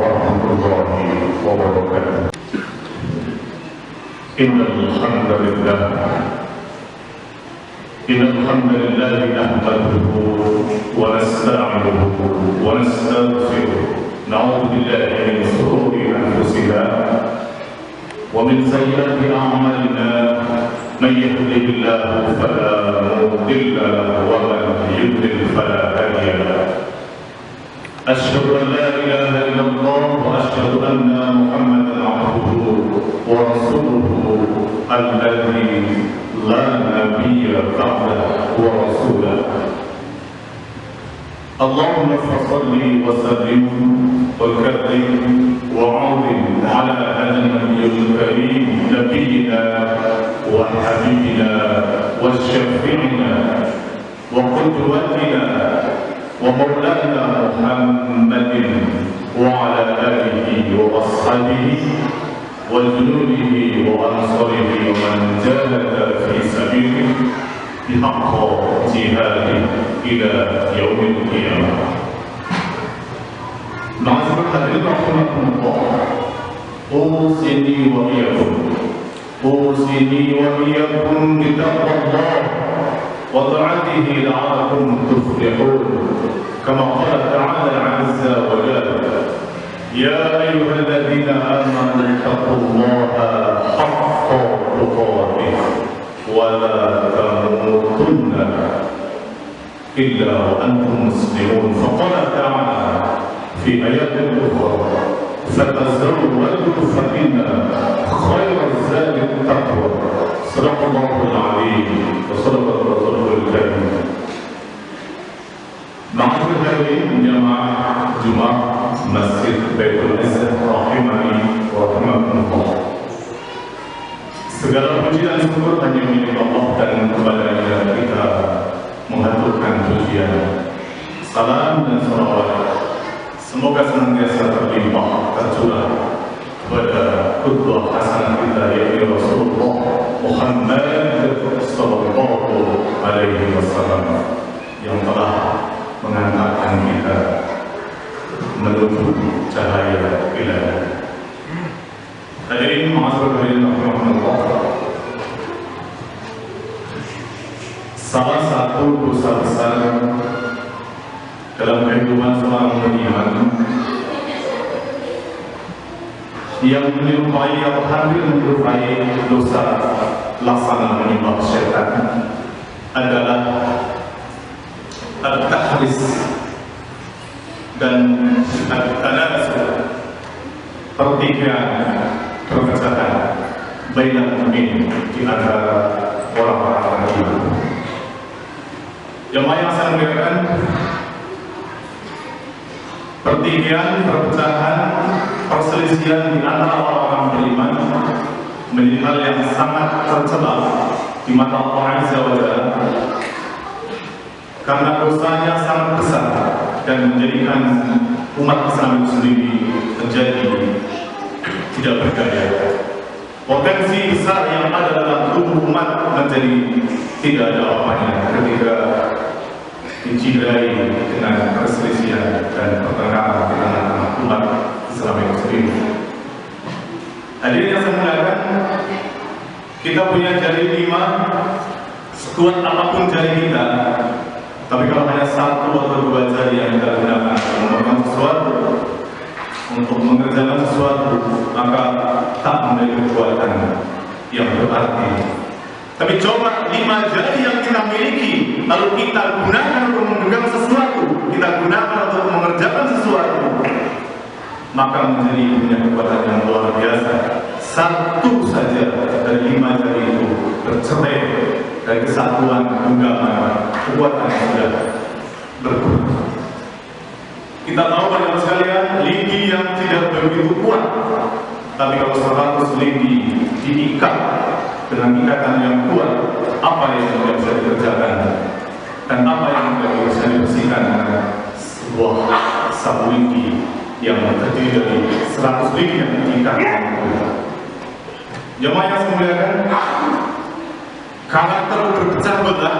warahmatullahi wabarakatuh. Innal hamdalillah nahmaduhu wa nasta'inuhu wa nastaghfiruh. Na'udzu billahi min shururi anfusina wa min sayyiati a'malina. Man yahdihillahu fala mudilla lahu wa man yudlil fala hadiya lahu. Asyhadu an la ilaha illallah wa asyhadu anna Muhammadan 'abduhu wa rasuluhu alladzi la nabiyya ba'dahu wa rasulahu. Allahumma salli wa sallim wa karrim wa 'azim 'ala an-nabiyyil karim nabiyyina wa habibina wa syafi'ina wa qudwatina wa maulana Muhammadin wa 'ala alihi wa ashabihi wa junudihi wa ansarihi wa man jahada fi sabilihi bihaqqa jihadihi ila yaumil qiyamah. Ma'asyiral hadirin rahimakumullah, usini wa iyyakum bitaqwallah wa ta'atihi la'allakum tuflihun. Kama qala ta'ala 'azza wa jalla, ya ayyuhalladzina amanu taqullaha haqqa tuqatih wa la tamutunna illa wa antum muslimun. Faqala ta'ala fi ayatin ukhra, fatazawwadu fa inna khayra zadi taqwa. Sadaqallahul 'azim wa sadaqa rasulul karim. Ma'asyiral hadirin jamaah Jumat Masjid Baitul Izzah rahimani wa rahimakumullah. Segala puji dan syukur hanya milik Allah, dan kepadanya kita mengaturkan pujian. Salam dan salawat semoga senantiasa terlimpah tercurah kepada qudwah hasanah kita, yaitu Rasulullah Muhammad sallallahu alaihi wasallam, yang telah mengantarkan kita menuju cahaya ilahi. Hadirin ma'asyiral hadirin rahimakumullah, salah satu dosa besar dalam kehidupan seorang beriman yang menyerupai atau hampir menyerupai dosa laksana menyembah syaitan adalah at-tahris dan at-tanasub, pertikaian, perpecahan bainal mu'minin, di antara orang-orang beriman. Jemaah yang saya muliakan, pertikaian, perpecahan, perselisihan di antara orang-orang beriman menjadi hal yang sangat tercela di mata Allah Azza wa Jalla, karena dosanya sangat besar dan menjadikan umat Islam itu sendiri menjadi tidak berdaya. Potensi besar yang ada dalam tubuh umat menjadi tidak ada apa-apanya ketika dicidrai dengan perselisihan dan pertengkaran di tengah-tengah umat Islam itu sendiri. Hadirin yang saya muliakan, kita punya jari 5, sekuat apapun jari kita, tapi kalau hanya 1 atau 2 jari yang kita gunakan untuk melakukan sesuatu, untuk mengerjakan sesuatu, maka tak memiliki kekuatan yang berarti. Tapi coba 5 jari yang kita miliki, lalu kita gunakan untuk memegang sesuatu, kita gunakan untuk mengerjakan sesuatu, maka menjadi punya kekuatan yang luar biasa. 1 saja dari 5 jari itu tercerai dari kesatuan genggaman, kekuatan yang sudah berkurang. Kita tahu banyak sekalian lidi yang tidak begitu kuat, tapi kalau 100 lidi diikat dengan ikatan yang kuat, apa yang tidak bisa dikerjakan dan apa yang tidak bisa dibersihkan dengan sebuah sapu lidi yang terdiri dari 100 lidi yang diikat. Jemaah yang saya muliakan, karakter berpecah belah,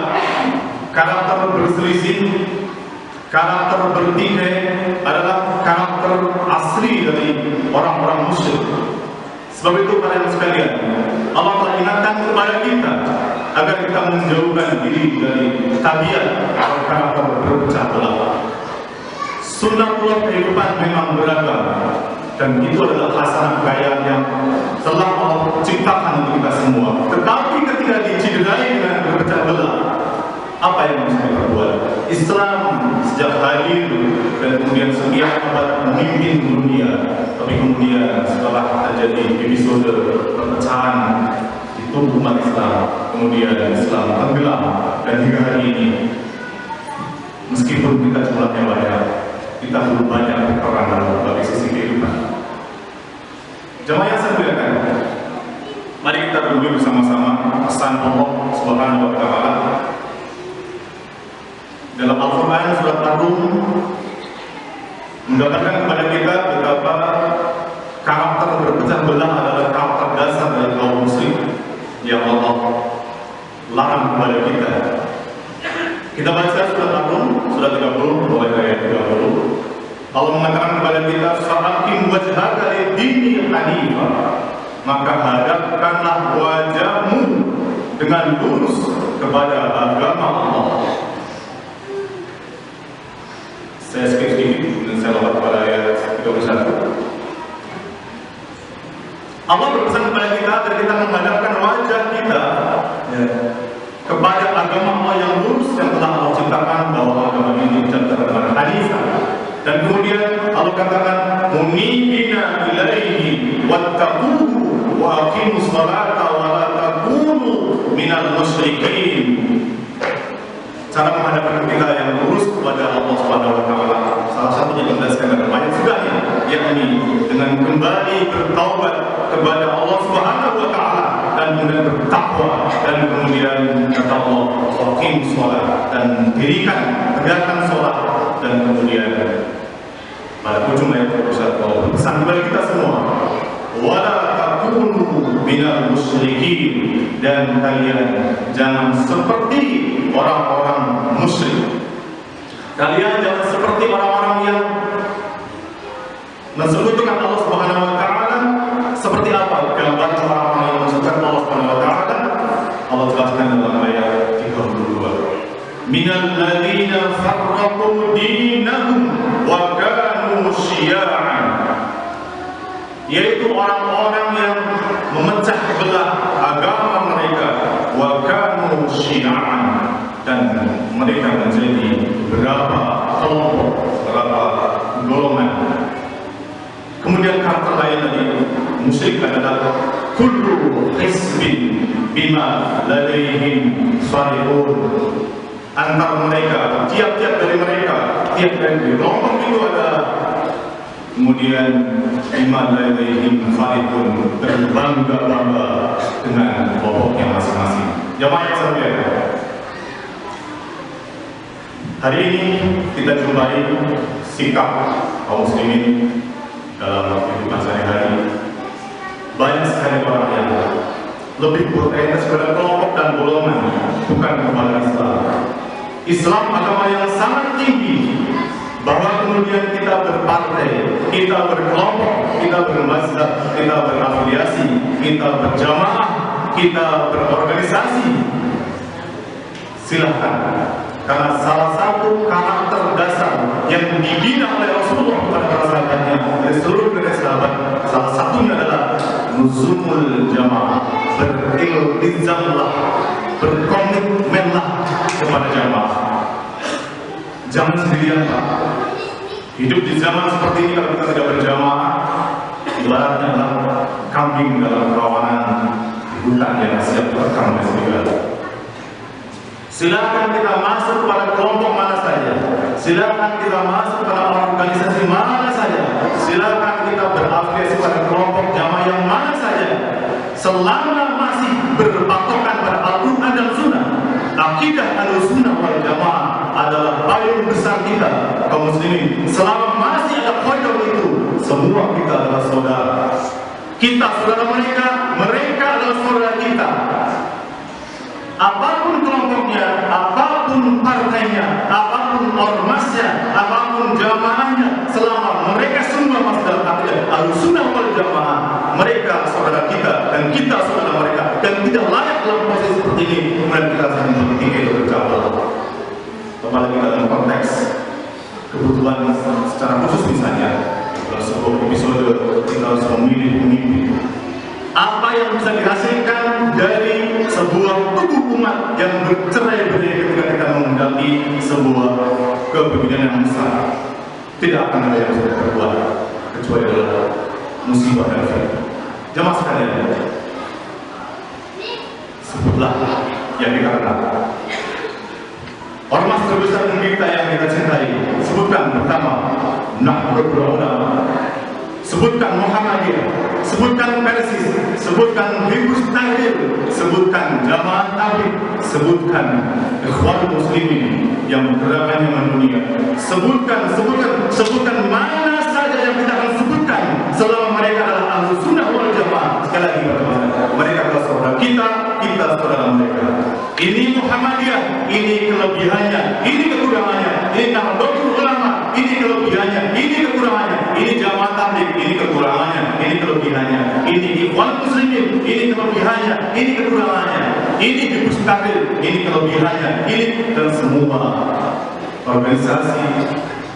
karakter berselisih, karakter bertikai adalah karakter asli dari orang-orang musyrik. Sebab itu kalian sekalian, Allah telah ingatkan kepada kita agar kita menjauhkan diri dari tabiat atau karakter berpecah belah. Sunnatullah kehidupan memang beragam, dan itu adalah hasanah kekayaan yang telah Allah ciptakan untuk kita semua. Tetapi ketika dicederai dengan berpecah belah, apa yang harus kita perbuat? Islam sejak hadir dan kemudian setiap abad memimpin dunia, tapi kemudian setelah terjadi episode perpecahan di tubuh umat Islam, kemudian Islam tenggelam, dan hingga hari ini meskipun kita jumlahnya banyak, kita belum banyak berperan dalam berbagai sisi kehidupan. Jemaah yang saya muliakan, mari kita duduk bersama-sama pesan Allah Subhanahu wa Ta'ala dalam Al-Quran surat Ar-Rum, menggambarkan kepada kita betapa karakter berpecah belah adalah karakter dasar dari kaum muslim yang Allah larang kepada kita. Kita baca surat Ar-Rum surat 30 mulai ayat 30. Allah mengatakan kepada kita, "Fa'aqim wajhaka lid-dini hanifah." Maka hadapkanlah wajahmu dengan lurus kepada agama Allah. Saya skip sedikit dan saya lompat pada ayat 31. Allah berpesan kepada kita agar kita menghadapkan wajah kita kepada agama Allah yang lurus yang telah Allah ciptakan, bahwa agama ini diciptakan hanifah. Dan kemudian Allah katakan, "Munibina ilaihi wattaquhu wa aqimus salata wa la takunu minal musyrikin." Cara menghadapkan kita yang lurus kepada Allah Subhanahu wa Ta'ala, salah satunya dijelaskan dalam ayat sebelumnya, yakni dengan kembali bertaubat kepada Allah Subhanahu wa Ta'ala dan kemudian bertakwa, dan kemudian kata Allah, "Aqim sholat," dan dirikan, tegakkan sholat, dan kemudian pada ujung ayat Allah berpesan kepada kita semua, "Wala takunu minal musyrikin," dan kalian jangan seperti orang-orang musyrik. Kalian jangan seperti orang-orang yang mensekutukan Allah Subhanahu wa Ta'ala. Seperti apa gambar orang-orang yang mensekutukan Allah Subhanahu wa Ta'ala? Allah jelaskan dalam ayat 32. "Minal ladzina farraqu dinahum wa kanu syia'an." Yaitu orang-orang yang memecah belah agama mereka, wa kanu syia'an, dan mereka menjadi beberapa kelompok, beberapa golongan. Kemudian karakter lain tadi, musyrik adalah kullu hisbin bima ladaihim farihun. Antara mereka, tiap-tiap dari mereka, tiap dari kelompok itu ada kemudian bima ladaihim farihun, berbangga-bangga dengan kelompoknya masing-masing. Jamaah yang saya muliakan, hari ini kita jumpai sikap kaum muslimin dalam kehidupan sehari-hari. Banyak sekali orang yang lebih berorientasi pada kelompok dan golongan, bukan kepada Islam. Islam agama yang sangat tinggi, bahwa kemudian kita berpartai, kita berkelompok, kita bermazhab, kita berafiliasi, kita berjamaah, kita berorganisasi. Silahkan, karena salah satu karakter dasar yang dibina oleh Rasulullah kepada para sahabatnya, dari seluruh generasi sahabat, salah satunya adalah luzumul jamaah, beriltizamlah, berkomitmenlah kepada jamaah. Jangan sendirian, Pak. Hidup di zaman seperti ini, kalau kita tidak berjamaah, ibaratnya adalah kambing dalam kawanan hutan yang siap terekam oleh serigala. Silakan kita masuk pada kelompok mana saja, silakan kita masuk pada organisasi mana saja, silakan kita berafiliasi pada kelompok jamaah yang mana saja, selama masih berpatokan pada Al-Quran dan Sunnah. Akidah Ahlussunnah wal Jamaah adalah payung besar kita kaum muslimin. Selama masih ada koridor itu, semua kita adalah saudara. Kita saudara mereka, mereka adalah saudara kita. Apapun kelompoknya, apapun partainya, apapun ormasnya, apapun jamaahnya, selama mereka semua masih dalam akidah Ahlussunnah wal Jamaah, mereka saudara kita dan kita saudara mereka, dan tidak layak dalam posisi seperti ini kemudian kita saling bertikai atau berjawab. Apalagi dalam konteks kebutuhan secara khusus, misalnya dalam sebuah episode kita harus memilih pemimpin. Apa yang bisa dihasilkan dari sebuah tubuh umat yang bercerai-berai ketika kita menghadapi sebuah kepemimpinan yang besar? Tidak akan ada yang bisa terbuat kecuali adalah musibah dan fitnah. Jamaah sekalian, sebutlah yang dikatakan ormas terbesar kita yang kita cintai. Sebutkan pertama Nahdlatul Ulama, sebutkan Muhammadiyah, sebutkan Persis, sebutkan Hizbut Tahrir, sebutkan Jamaah Tabligh, sebutkan Ikhwanul Muslimin yang gerakannya mendunia, sebutkan mana saja yang kita akan sebutkan selama mereka adalah Ahlussunnah wal Jamaah. Sekali lagi mereka adalah saudara kita, kita saudara mereka. Ini Muhammadiyah, ini kelebihannya, ini kekurangannya. Ini Nahdlatul Ulama, ini kelebihannya, ini kekurangannya. Ini Jamaah Tabligh, ini kekurangannya, ini kelebihannya. Ini Ikhwanul Muslimin, ini kelebihannya, ini kekurangannya. Ini Hizbut Tahrir, ini kelebihannya, ini, dan semua organisasi,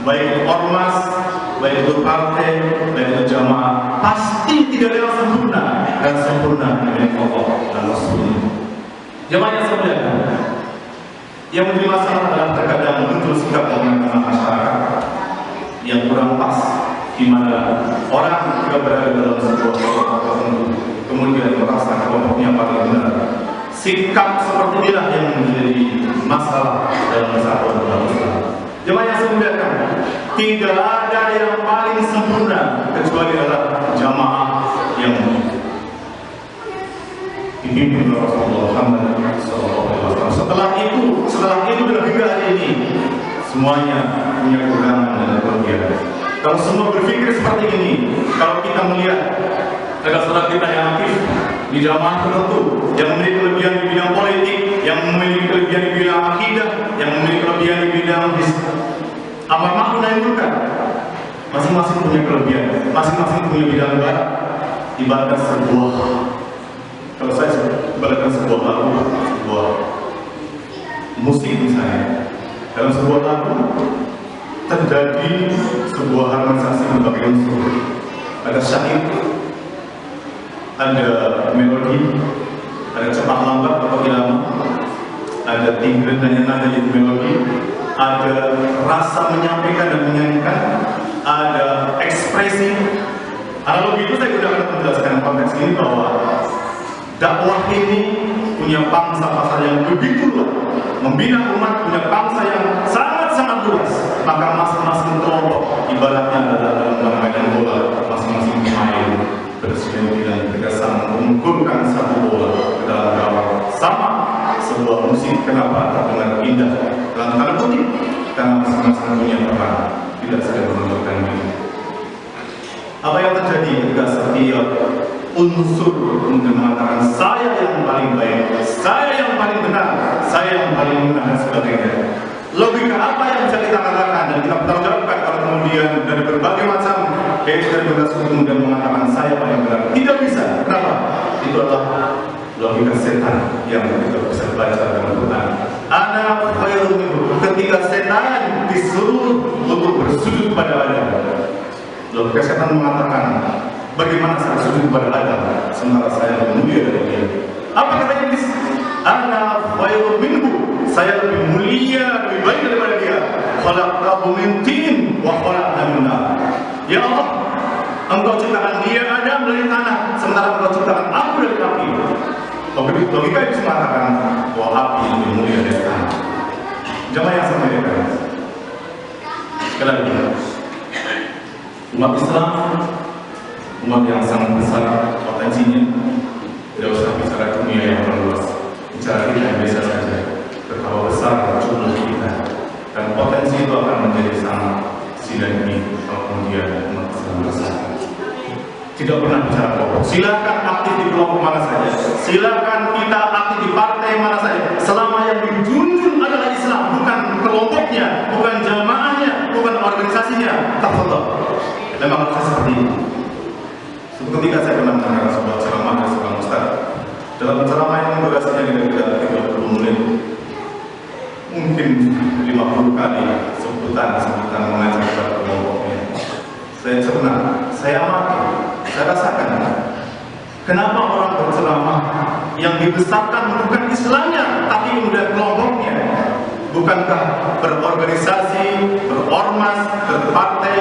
baik ormas, baik itu partai, baik itu jamaah, pasti tidak ada yang sempurna, dan sempurna dengan Allah dan Rasulnya. Jamaah yang semuanya, yang menjadi masalah adalah terkadang muncul sikap dari masyarakat yang kurang pas, di mana orang juga berada dalam sebuah kelompok tertentu, kemudian merasa kelompoknya paling benar. Sikap seperti inilah yang menjadi masalah dalam persatuan bangsa. Jemaah yang saya muliakan, tidak ada yang paling sempurna kecuali adalah jamaah yang dipimpin oleh Rasulullah Muhammad SAW. Setelah itu dan hingga hari ini semuanya punya kekurangan dan kelebihan. Kalau semua berpikir seperti ini, kalau kita melihat ada saudara kita yang aktif di jamaah tertentu, yang memiliki kelebihan di bidang politik, yang memiliki kelebihan di bidang akidah, yang memiliki kelebihan di bidang amar ma'ruf nahi munkar, masing-masing punya kelebihan, masing-masing punya bidang ibarat sebuah, kalau saya ibaratkan sebuah lagu, sebuah musik misalnya, dalam sebuah lagu terjadi sebuah harmonisasi berbagai unsur. Ada syair, ada melodi, ada cepat lambat atau irama, ada tinggi dan nada yaitu melodi, ada rasa menyampaikan dan menyanyikan, ada ekspresi. Analogi itu saya gunakan untuk menjelaskan konteks ini bahwa dakwah ini punya pangsa pasar yang begitu luas, membina umat punya pangsa yang sangat-sangat luas. Maka masing-masing kelompok ibaratnya adalah dalam medan bola, masing-masing pemain bersinergi kerjasama mengumpulkan satu bola ke dalam gawang. Sama sebuah musik, kenapa terdengar indah dalam tanda kutip? Karena masing-masing punya peran, tidak sedang menunjukkan diri. Apa yang terjadi ketika setiap unsur mengatakan saya yang paling baik, saya yang paling benar, saya yang paling benar dan sebagainya? Logika apa yang bisa kita katakan dan kita pertanggungjawabkan kalau kemudian dari berbagai macam dari berbagai kemudian mengatakan saya paling benar? Tidak bisa. Kenapa? Itu adalah logika setan yang kita bisa baca dalam Quran. Ana khairun minhu. Ketika setan disuruh untuk bersujud pada Adam, logika setan mengatakan, bagaimana saya sujud kepada Adam sementara saya lebih mulia dari dia? Apa kata Iblis? Ana khairun minhu. Saya lebih mulia, lebih baik daripada dia. Khalaqtahu min tin wa khalaqtani min nar. Ya Allah, Engkau ciptakan dia Adam dari tanah, sementara Engkau ciptakan aku dari api. Logika itu mengatakan bahwa api lebih mulia dari tanah. Jamaah yang saya muliakan, sekali lagi, umat Islam, umat yang sangat besar potensinya. Tidak usah bicara dunia yang luas, bicara kita yang biasa saja. Betapa besar jumlah kita dan potensi itu akan menjadi sangat sinergi kalau kemudian umat Islam bersatu. Tidak pernah bicara kelompok. Silakan aktif di kelompok mana saja. Silakan kita aktif di partai mana saja. Selama yang dijunjung adalah Islam, bukan kelompoknya, bukan jamaahnya, bukan organisasi Suatu ketika saya pernah mendengar sebuah ceramah dari seorang ustaz. Dalam ceramah yang durasinya kira-kira 30 menit, mungkin 50 kali sebutan mengajar kepada kelompoknya. Saya cerna, saya amati, saya rasakan. Kenapa orang berceramah yang dibesarkan bukan Islamnya, tapi kemudian kelompoknya? Bukankah berorganisasi, berormas, berpartai,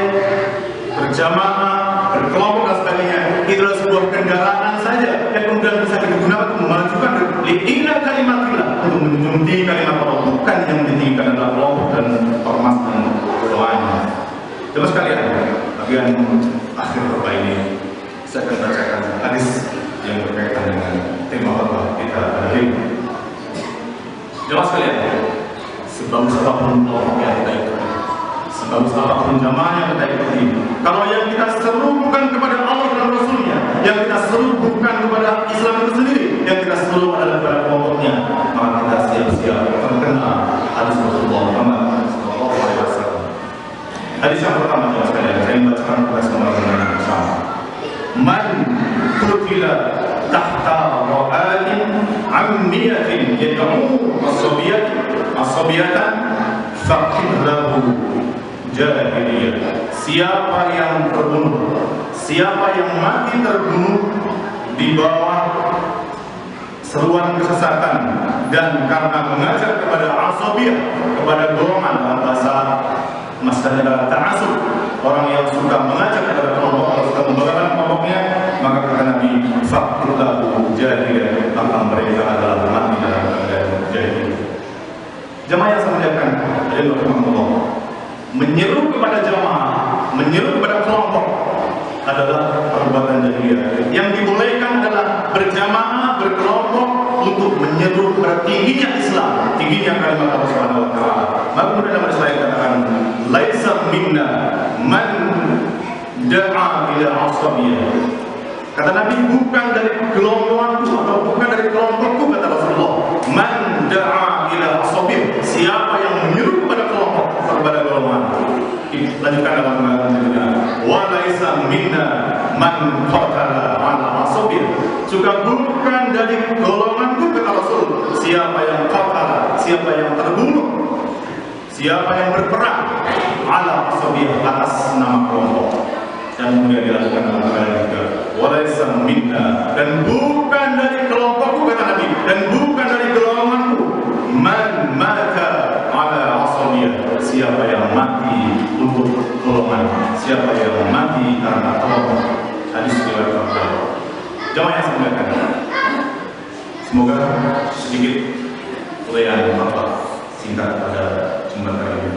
berjamaah, berkelompok dan sebagainya itu adalah sebuah kendaraan saja yang kemudian bisa digunakan untuk memajukan li'ila kalimatillah, untuk menjunjung tinggi kalimat Allah, bukan yang ditinggikan adalah kelompok dan ormas dan doanya. Terus sekalian, bagian akhir khutbah ini saya akan bacakan hadis yang berkaitan dengan tema khutbah kita hari ini. Jemaah sekalian, sebagus apapun kelompok yang kita ikuti, sebagus apapun jamaah yang kita ikuti, kalau yang kita seru bukan kepada Allah dan Rasulnya, yang kita seru bukan kepada Islam itu sendiri, yang kita seru adalah kepada kelompoknya, maka kita siap-siap terkena hadis Rasulullah Muhammad SAW. Hadis yang pertama, jemaah sekalian, saya membacakan kepada semua dengan bersama. Man qutila tahta ra'atin ammiyatin yad'u as-sabiyatan faqid lahu jahiliyah. Siapa yang terbunuh, siapa yang mati terbunuh di bawah seruan kesesatan dan karena mengajar kepada asabiyah, kepada golongan, dalam bahasa masyarakat ta'assub, orang yang suka mengajak kepada kelompok atau suka membanggakan kelompoknya, maka kata Nabi, faqid lahu jahiliyah, maka mereka adalah mati dalam keadaan jahiliyah. Jemaah yang saya muliakan, Allah, menyeru kepada jamaah, menyeru kepada kelompok adalah perbuatan jahiliyah. Yang dibolehkan adalah berjamaah, berkelompok untuk menyeru kepada tingginya Islam, tingginya kalimat Allah Subhanahu wa taala. Maka kemudian dalam saya katakan, laisa minna man da'a ila asabiyah. Kata Nabi, bukan dari gelonganganku atau bukan dari kelompokku, kata Rasulullah. Man da'a ila asabiyah, siapa yang menyeru kepada kelompok, kepada golongan. Lanjutkan dalam ayat-nya. Wa laisa minna man qatala ala asabiyah. Juga bukan dari golonganku, kata Rasul, siapa yang qatala, siapa yang terbunuh, siapa yang berperang ala asabiyah, atas nama kelompok. Dan kemudian dilakukan dalam ayat juga, walaisa minna, dan bukan dari kelompokku, kata Nabi, dan bukan dari golonganku, man mata ala asabiyah, siapa yang mati untuk golongan, siapa yang mati karena kelompok. Hadis riwayat Bukhari. Jamaah yang saya muliakan, semoga sedikit uraian apa singkat pada jumlah kali ini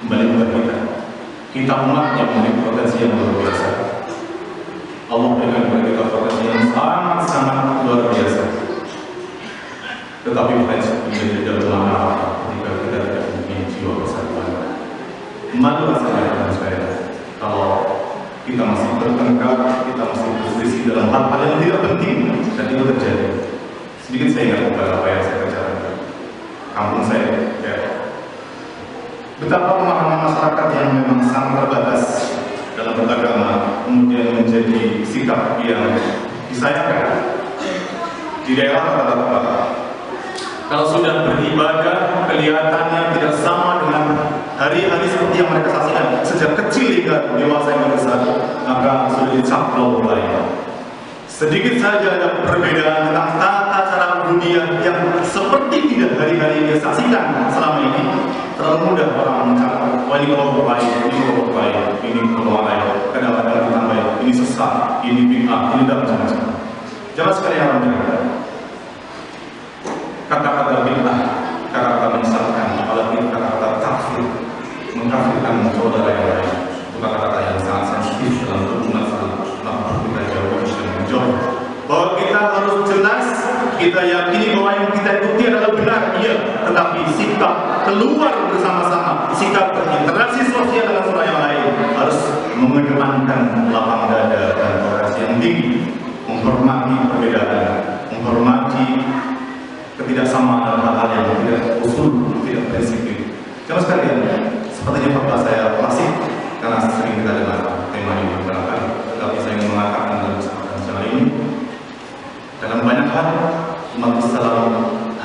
kembali kepada kita umat yang memiliki potensi yang luar biasa. Allah berikan kepada kita potensi yang sangat-sangat luar biasa. Tetapi potensi menjadi dalam mana ketika kita tidak mempunyai jiwa persatuan. Malu rasanya saya kalau kita masih bertengkar, kita masih berselisih dalam hal-hal yang tidak penting, dan itu terjadi. Sedikit saya ingat kepada apa yang saya kerjakan kampung saya, ya. Betapa pemahaman masyarakat yang memang sangat terbatas dalam beragama kemudian menjadi sikap yang disayangkan di daerah kata-kata. Kalau sudah beribadah, kelihatannya tidak sama dengan hari-hari seperti yang mereka saksikan sejak kecil hingga dewasa yang besar, maka sudah dicap kelompok lain. Sedikit saja ada perbedaan tentang tata cara dunia yang seperti tidak hari-hari dia saksikan selama ini, terlalu mudah orang mencap, wah ini kelompok lain, ini kelompok lain, ini kelompok lain, kadang-kadang ditambah ini sesat, ini bid'ah, ini dan macam-macam. Jamaah sekalian, alhamdulillah, kata-kata bid'ah, kata-kata menyesatkan, apalagi kata-kata takfir, mengkafirkan saudara yang lain, itu kata-kata yang sangat sensitif dalam hubungan masalah. Maka kita jawab dan menjawab bahwa kita harus jelas, kita yakini bahwa yang kita ikuti adalah benar, iya, tetapi sikap keluar bersama-sama, sikap berinteraksi sosial dengan orang yang lain harus mengedepankan lapang dada dan toleransi yang tinggi, menghormati perbedaan, menghormati ketidaksamaan dalam hal-hal yang tidak usul, tidak prinsipil. Jamaah sekalian, sepertinya fakta saya klasik karena sering kita dengar tema ini barangkali, tetapi saya ingin mengatakan dalam banyak hal umat Islam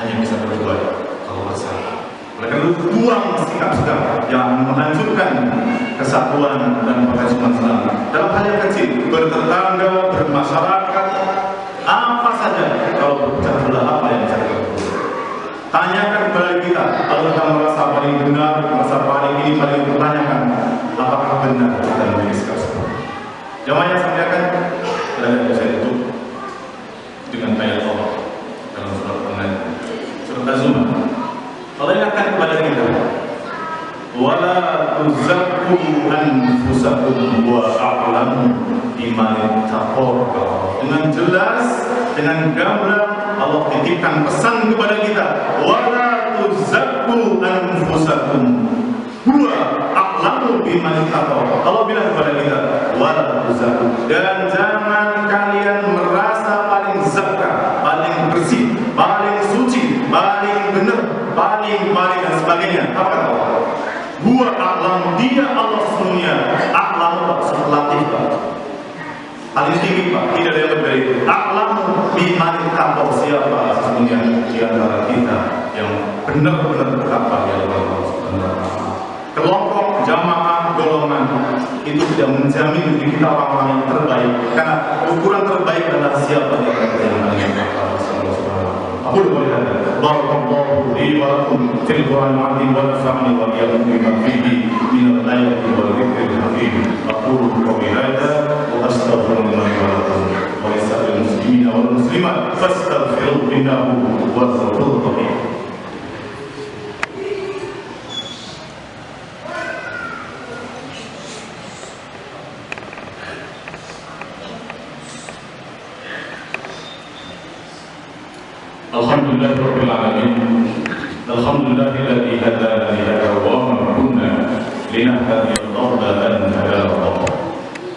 hanya bisa berbuat kalau bersama. Oleh karena itu buang sikap-sikap yang menghancurkan kesatuan dan persatuan Islam dalam hal yang kecil, bertetangga, bermasyarakat, apa saja. Kalau berpecah belah, apa yang bisa kita lakukan? Tanyakan kepada kita. Kalau kita merasa paling benar, merasa paling ini, paling bertanyakan, apakah benar kita memiliki sikap seperti itu? Jamaah yang saya akan berada saya tutup dengan ayat Allah dalam surat Al-An'am, surat Az-Zumar. Allah ingatkan kepada kita, wala tuzakku anfusakum wa a'lamu biman ittaqa. Dengan jelas, dengan gamblang Allah titipkan pesan kepada kita, wala tuzakku anfusakum wa a'lamu biman ittaqa. Allah bilang kepada kita, wala tuzakku, dan jangan kalian merasa paling zakka, paling bersih, paling suci, paling benar, paling dan sebagainya. Apa kata Allah? Huwa a'lam, dia Allah sesungguhnya. A'lam Pak, superlatif Pak, paling tinggi Pak, tidak ada yang lebih dari itu. A'lam biman ittaqa, siapa sesungguhnya di antara kita yang benar-benar bertakwa di hadapan Allah Subhanahu wa taala. Kelompok, jamaah, golongan itu tidak menjamin diri kita orang-orang yang terbaik, karena ukuran terbaik adalah siapa di antara kita yang paling bertakwa. أقول قولي هذا بارك الله لي ولكم في القرآن العظيم ونفعني وإياكم بما فيه من الآيات والذكر الحكيم. أقول قولي هذا وأستغفر الله ولكم ولسائر المسلمين والمسلمات فاستغفروه إنه هو الغفور الرحيم. Alhamdulillah Rabbil Alamin. Alhamdulillah alladzi hadana li hadha wa ma kunna linahtadiya lawla an hadana Allah.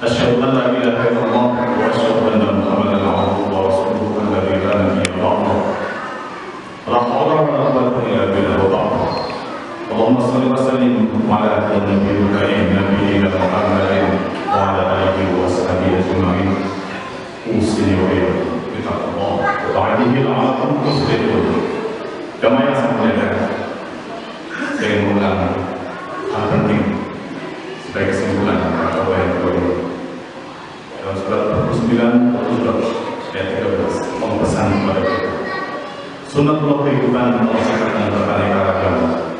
Asyhadu an la ilaha illallah wa asyhadu anna Muhammadan abduhu wa rasuluhu alladzi la nabiyya ba'dahu. La hawla wa la quwwata illa billah wa ba'd. Allahumma shalli wa sallim ala nabiyyil karim nabiyyina Muhammadin wa ala alihi wa sahbihi ajma'in. Usni wa iyyakum Allah ta'ala al-alam muslimun. Jamaah yang saya muliakan, saya ingin mengulang hal penting sebagai kesimpulan atau yang kedua. Dalam surat 29 ayat 13 Allah pesan kepada kita, sunatullah kehidupan Allah ciptakan beraneka ragam,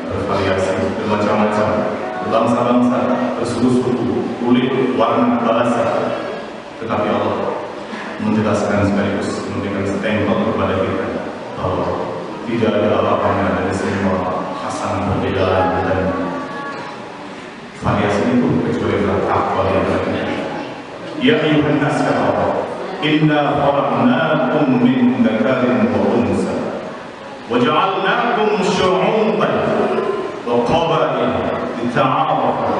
bervariasi, bermacam-macam, berbangsa-bangsa, bersuku-suku, kulit, warna, bahasa, tetapi Allah menjelaskan sekaligus memberikan stempel kepada kita bahwa tidak ada apa-apanya dari semua khasanah perbedaan dan variasi itu kecuali takwa yang lainnya. Ya ayyuhan nas, kata Allah, inna khalaqnakum min dzakarin wa unsa wa ja'alnakum syu'uban wa qabaila lita'arafu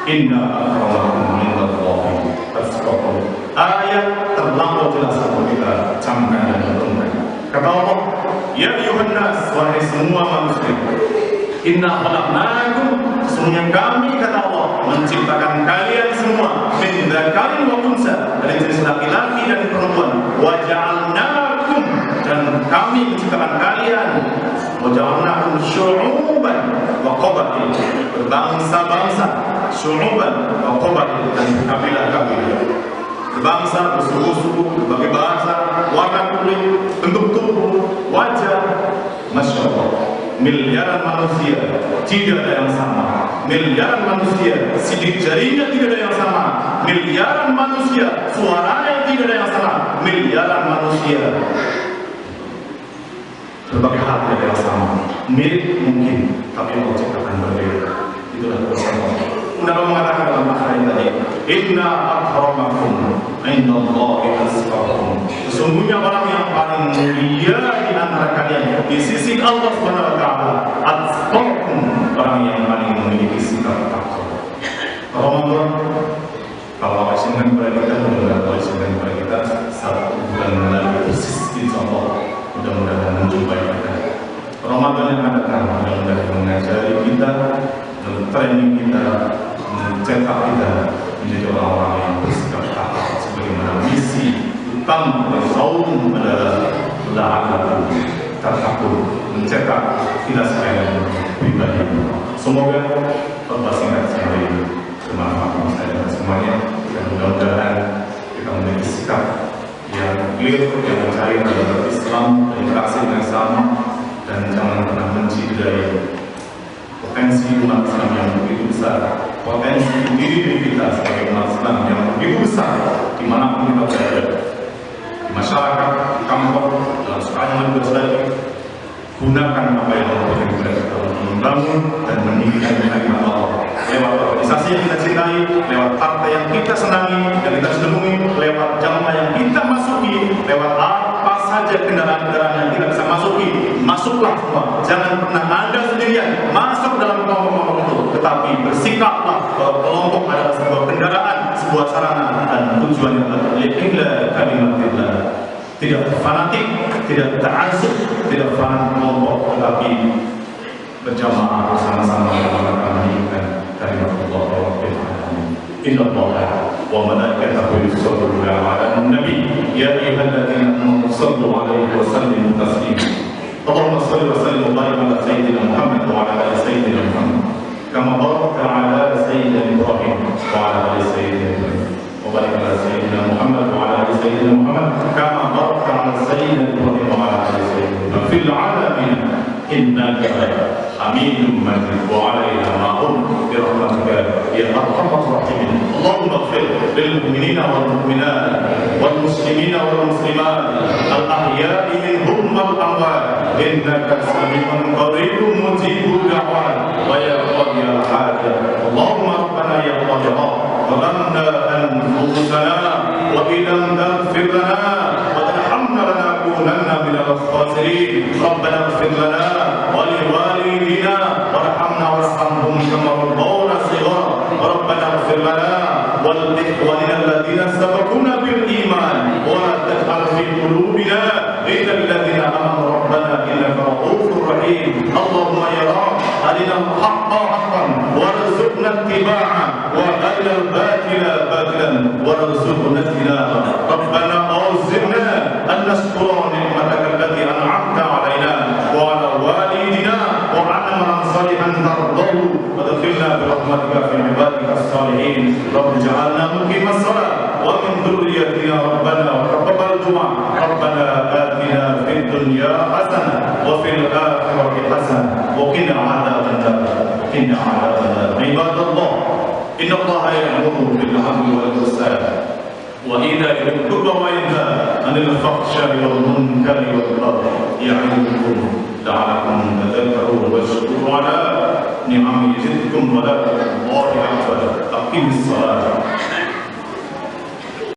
inna akramakum 'indallahi atqakum. Ayat terlampau jelas untuk kita camkan dan renungkan. Kata Allah, ya ayyuhan nas, wahai semua manusia, inna khalaqnakum, sesungguhnya kami, kata Allah, menciptakan kalian semua min dzakarin wa unsa, dari jenis laki-laki dan perempuan, wa ja'alnakum, dan kami menciptakan kalian, wa ja'alnakum syu'uban wa qabail, berbangsa-bangsa, syu'uban wa qabail, dan kabilah-kabilah, berbangsa, bersuku-suku, berbagai bahasa, warna kulit, bentuk tubuh, wajah. Masya Allah, miliaran manusia tidak ada yang sama. Miliaran manusia, sidik jarinya tidak ada yang sama. Miliaran manusia, suaranya tidak ada yang sama. Miliaran manusia, berbagai hal tidak ada yang sama. Mirip mungkin, tapi Allah ciptakan berbeda. Itulah kuasa Allah. Allah mengatakan dalam ayat tadi, inna akramakum 'indallahi atqakum. Sesungguhnya orang yang paling mulia di antara kalian di sisi Allah Subhanahu wa taala, atqakum, orang yang paling memiliki sikap takwa. Ramadan, kalau Allah izinkan kepada kita, mudah-mudahan Allah izinkan kepada kita 1 bulan lagi persis, insyaallah mudah-mudahan menjumpai kita. Ramadan yang akan datang mudah-mudahan mengajari kita, training kita, mencetak kita menjadi orang-orang yang bersikap takwa sebagaimana misi hitam saum adalah la'alakum tattaqun, mencetak kita sekalian pribadi. Semoga khotbah singkat saya ini bermanfaat bagi saya dan semuanya, dan mudah-mudahan kita memiliki sikap yang clear, yang mencari dalam Islam dan interaksi dengan sama, dan jangan pernah mencintai potensi umat Islam yang begitu besar, potensi diri kita sebagai umat Islam yang begitu besar dimanapun kita berada, di masyarakat, di kampung, dalam sekolah yang lebih besar. Gunakan apa yang Allah berikan kepada kita untuk membangun dan meninggikan kalimat Allah lewat organisasi yang kita cintai, lewat partai yang kita senangi dan kita senangi, lewat jamaah yang kita masuki, lewat apa saja kendaraan-kendaraan yang kita bisa masuki. Masuklah semua, jangan pernah Anda sendirian masuk dalam kelompok-kelompok itu, tetapi bersikaplah bahwa kelompok adalah sebuah kendaraan, sebuah sarana, dan tujuannya adalah li'ila kalimatillah. Tidak fanatik, tidak ta'assub, tidak fanatik kelompok, tetapi berjamaah bersama-sama melakukan kalimat Allah Rabbil Alamin. Inna Allaha wa malaikatahu yusholluna 'alan nabi ya ayyuhalladzina amanu shallu 'alaihi wa sallimu taslima. Allahumma shalli wa sallim wa barik 'ala sayyidina Muhammad wa 'ala ali sayyidina Muhammad kama barakta 'ala sayyidina Ibrahim wa 'ala ali sayyidina Ibrahim. وبارك على سيدنا محمد وعلى ال سيدنا محمد كما باركت على سيدنا ابراهيم وعلى ال سيدنا ابراهيم في العالمين انك حميد مجيد وعلينا معهم برحمتك يا ارحم الراحمين. اللهم اغفر للمؤمنين والمؤمنات والمسلمين والمسلمات الاحياء منهم والاموات انك سميع قريب مجيب الدعوات ويا قاضي الحاجات. اللهم ربنا يا قاضي ظلمنا أنفسنا وإن لم تغفر لنا وترحمنا لنكونن من الخاسرين. ربنا اغفر لنا ولوالدينا وارحمنا وارحمهم كما ربونا صغارا. ربنا اغفر لنا ولإخواننا الذين سبقونا بالإيمان ولا تجعل في قلوبنا غلا للذين آمنوا ربنا إنك رؤوف رحيم. اللهم يا رب أرنا الحق حقا وارزقنا اتباعه وأرنا الباطل باطلا وارزقنا اجتنابه. ربنا أوزعنا أن نشكر نعمتك التي أنعمت علينا وعلى والدينا وعلى من صالحا ترضاه وادخلنا برحمتك في عبادك الصالحين. رب اجعلنا مقيم الصلاة ومن ذريتنا ربنا وتقبل الدعاء. ربنا آتنا في الدنيا حسنة وفي الآخرة حسنة وقنا عذاب النار وقنا عذاب النار. عباد الله إن الله يأمر بالعدل والإحسان وإيتاء ذي القربى وينهى عن الفحشاء والمنكر والبغي يعظكم لعلكم تذكرون واشكروا على نعمه يزدكم ولا الله أكبر. أقيموا الصلاة